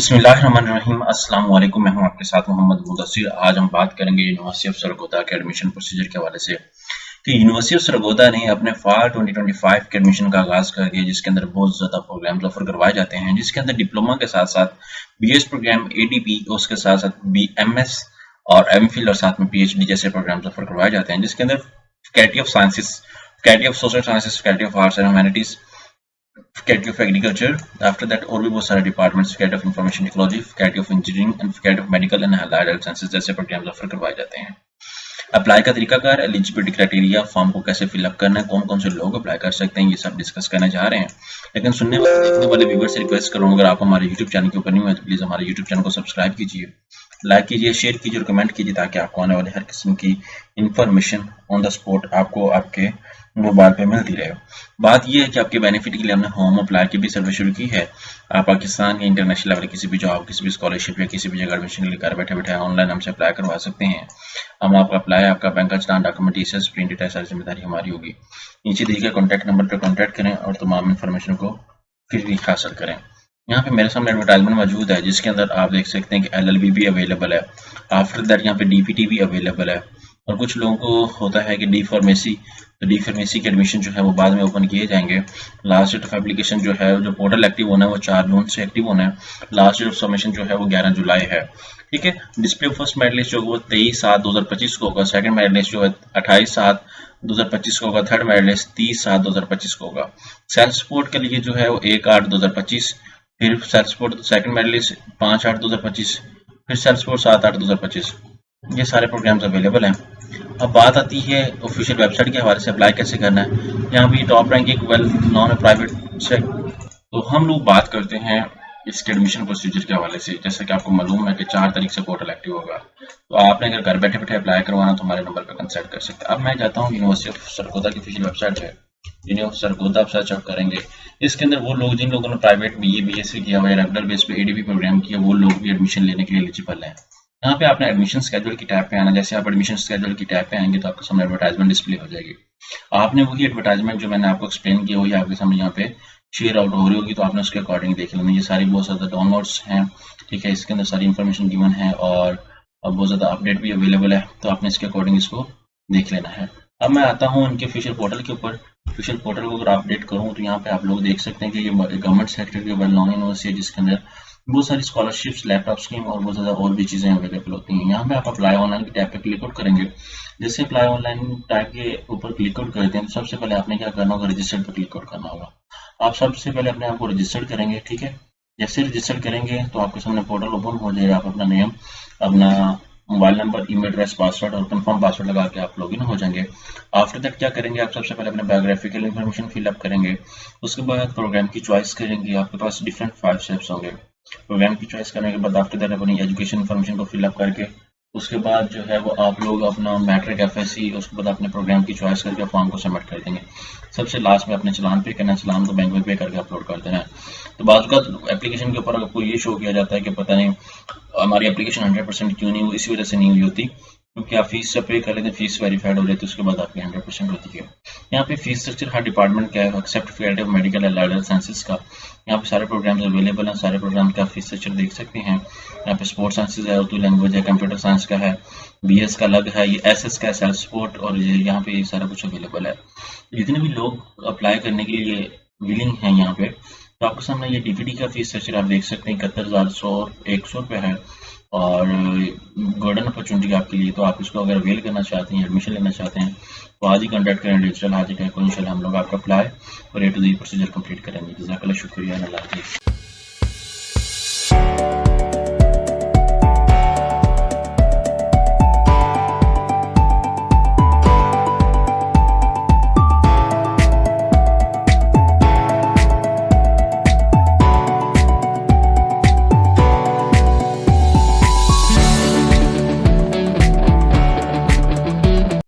बिस्मिल्लाहिर्रहमानिर्रहीम। अस्सलाम वालेकुम। मैं हूं आपके साथ मोहम्मद मुदस्सिर। आज हम बात करेंगे यूनिवर्सिटी ऑफ सरगोदा के एडमिशन प्रोसीजर के हवाले से कि यूनिवर्सिटी ऑफ सरगोदा ने अपने फाल 2025 के एडमिशन का आगाज कर दिया, जिसके अंदर बहुत ज्यादा प्रोग्राम्स ऑफर करवाए जाते हैं, जिसके अंदर डिप्लोमा के साथ साथ बीएस प्रोग्राम, एडीपी, उसके साथ साथ बीएमएस और एमफिल और साथ में पीएचडी जैसे प्रोग्राम्स ऑफर करवाए जाते हैं, जिसके अंदर faculty of sciences, faculty of social sciences, faculty of arts and humanities, faculty of agriculture, after that और भी बहुत सारे departments, faculty of information technology, faculty of engineering and faculty of medical and allied health sciences जैसे programmes offer करवाए जाते हैं। Apply का तरीकाकार, एलिजिबिलिटी क्राइटेरिया, फॉर्म को कैसे फिलअप करना है, कौन कौन से लोग अप्लाई कर सकते हैं, ये सब डिस्कस करने जा रहे हैं। लेकिन सुनने वाले देखने वाले व्यूअर से रिक्वेस्ट करूंगा, अगर आप हमारे यूट्यूब चैनल के ऊपर नहीं हुए तो प्लीज हमारे यूट्यूब चैनल को सब्सक्राइब कीजिए, लाइक कीजिए, शेयर कीजिए और कमेंट कीजिए, ताकि आपको आने वाले हर किस्म की इंफॉर्मेशन ऑन द स्पॉट आपको आपके मोबाइल पे मिलती रहे। बात यह है कि आपके बेनिफिट के लिए हमने होम अप्लाई की भी सर्विस शुरू की है। आप पाकिस्तान या इंटरनेशनल लेवल किसी भी जॉब, किसी भी स्कॉलरशिप या किसी भी जगह एडमिशन के लिए घर बैठे बैठे ऑनलाइन हमसे अप्लाई करवा सकते हैं। हम आपका अप्लाई, आपका बैंक का चलान, डॉक्यूमेंटेशन, प्रिंट डेटा, सारी जिम्मेदारी हमारी होगी। नीचे दिए गए कॉन्टैक्ट नंबर पर कॉन्टैक्ट करें और तमाम इन्फॉर्मेशन को फ्री हासिल करें। यहाँ पे मेरे सामने एडवर्टाइजमेंट मौजूद है, जिसके अंदर आप देख सकते हैं कि एलएलबी भी अवेलेबल है, आफ्टर दैट यहाँ पे डीपीटी भी अवेलेबल है, और कुछ लोगों को होता है कि डी फार्मेसी, तो डी फार्मेसी के एडमिशन जो है वो बाद में ओपन किए जाएंगे। लास्ट डेट ऑफ एप्लीकेशन जो है, जो पोर्टल एक्टिव होना है वो 4 जून से एक्टिव होना है। लास्ट डेट ऑफ सबमिशन जो है वो 11 जुलाई है। ठीक है। Display of first merit list जो वो 23/7/2025 को होगा। सेकंड मेरिट लिस्ट जो है 28/7/2025 को होगा। थर्ड मेरिट लिस्ट 30/7/2025 को होगा। सेल्फ सपोर्ट के लिए जो है वो 1/8/2025, फिर self support second merit list 5/8/2025, फिर सेल्फ सपोर्ट 7/8/2025। ये सारे प्रोग्राम्स अवेलेबल हैं। अब बात आती है ऑफिशियल वेबसाइट के हवाले से अप्लाई कैसे करना है। यहाँ पे top ranking well non private से, तो हम लोग बात करते हैं इसके एडमिशन प्रोसीजर के हवाले से। जैसे कि आपको मालूम है कि 4 तारीख से पोर्टल एक्टिव होगा, तो आपने अगर घर बैठे बैठे अप्लाई करवाना तो हमारे नंबर पर कंसल्ट कर सकते हैं। अब मैं जाता हूँ यूनिवर्सिटी ऑफ सरगोदा की ऑफिशियल वेबसाइट है, यूनिवर्सिटी ऑफ सरगोदा आप सर्च आउट करेंगे। इसके अंदर वो लोग जिन लोगों ने प्राइवेट बीए बीएससी किया हुआ है, रेगुलर बेस पे एडीपी प्रोग्राम किया, वो लोग भी एडमिशन लेने के लिए एलिजिबल हैं। यहाँ पे आपने एडमिशन स्केड्यूल की टैब पे आना। जैसे आप एडमिशन स्केड्यूल की टैब पे आएंगे तो आपके सामने एडवर्टाइजमेंट डिस्प्ले हो जाएगी। आपने वही एडवर्टाइजमेंट जो मैंने आपको एक्सप्लेन किया वही आपके सामने यहाँ पे शेयर आउट हो रही होगी, तो आपने उसके अकॉर्डिंग देख लेना। ये सारी बहुत ज़्यादा डाउनलोड्स हैं, ठीक है, इसके अंदर सारी इन्फॉर्मेशन गिवन है और बहुत ज़्यादा अपडेट भी अवेलेबल है, तो आपने इसके अकॉर्डिंग इसको देख लेना है। अब मैं आता हूँ उनके ऑफिशियल पोर्टल के ऊपर। ऑफिशियल पोर्टल को अगर अपडेट करूँ तो यहाँ पे आप लोग देख सकते हैं कि ये गवर्नमेंट सेक्टर की वेल नॉन यूनिवर्सिटी है, जिसके अंदर बहुत सारी स्कॉलरशिप्स, लैपटॉप स्कीम और बहुत ज़्यादा और भी चीज़ें अवेलेबल होती हैं। यहाँ पे आप अप्लाई ऑनलाइन की टैब पे क्लिक आउट करेंगे। जैसे अप्लाई ऑनलाइन टैब के ऊपर क्लिक आउट करते हैं तो सबसे पहले आपने क्या करना होगा, रजिस्टर्ड पर क्लिक आउट करना होगा। आप सबसे पहले अपने आप को रजिस्टर्ड करेंगे। ठीक है। जैसे रजिस्टर्ड करेंगे तो आपके सामने पोर्टल ओपन हो जाएगा। आप अपना नेम, अपना mobile number, email address, password और कंफर्म पासवर्ड लगा के आप लॉगिन हो जाएंगे। आफ्टर दैट क्या करेंगे, आप सबसे पहले अपने बायोग्राफिकल इन्फॉर्मेशन फिलअप करेंगे। उसके बाद प्रोग्राम की चॉइस करेंगे। आपके पास डिफरेंट 5 स्टेप्स होंगे। प्रोग्राम की चॉइस करने के बाद आफ्टर दैट अपनी एजुकेशन इन्फॉर्मेशन को फिलअप करके उसके बाद जो है वो आप लोग अपना मैट्रिक, एफएससी, उसके बाद अपने प्रोग्राम की चॉइस करके फॉर्म को सबमिट कर देंगे। सबसे लास्ट में अपने चलान पे करना है, चलान को बैंक में पे करके अपलोड कर देना है। तो बाज़ वक़्त एप्लीकेशन के ऊपर आपको ये शो किया जाता है कि पता नहीं हमारी एप्लीकेशन 100% क्यों नहीं हुई, इसी वजह से नहीं हुई होती, क्योंकि आप फीस पे कर लेते हैं, फीस वेरीफाइड हो जाती है, उसके बाद आपकी 100% होती है। यहाँ पे फीस स्ट्रक्चर हर डिपार्टमेंट का है, except faculty of medical and allied sciences का। यहाँ पे सारे प्रोग्राम्स अवेलेबल हैं, सारे प्रोग्राम का फीस स्ट्रक्चर देख सकते हैं। यहाँ पे स्पोर्ट्स साइंसेज है, उर्दू लैंग्वेज है, कंप्यूटर साइंस का है, बीएस का अलग है, ये एसएस का है, सेल्फ सपोर्ट, और यहाँ पे ये सारा कुछ अवेलेबल है। जितने भी लोग अप्लाई करने के लिए विलिंग हैं यहाँ पे, तो आपके सामने ये डीपीटी का फीस स्ट्रक्चर आप देख सकते हैं, 71,100 रुपये है और गोल्डन अपॉर्चुनिटी आपके लिए। तो आप इसको अगर अवेल करना चाहते हैं, एडमिशन लेना चाहते हैं, तो आज ही कॉन्टैक्ट करें डिजिटल हाजी टेक को। इंशाल्लाह हम लोग आपका अप्लाई और A to Z procedure complete करेंगे। जज़ाकल्लाह, शुक्रिया, अल्लाह हाफ़िज़।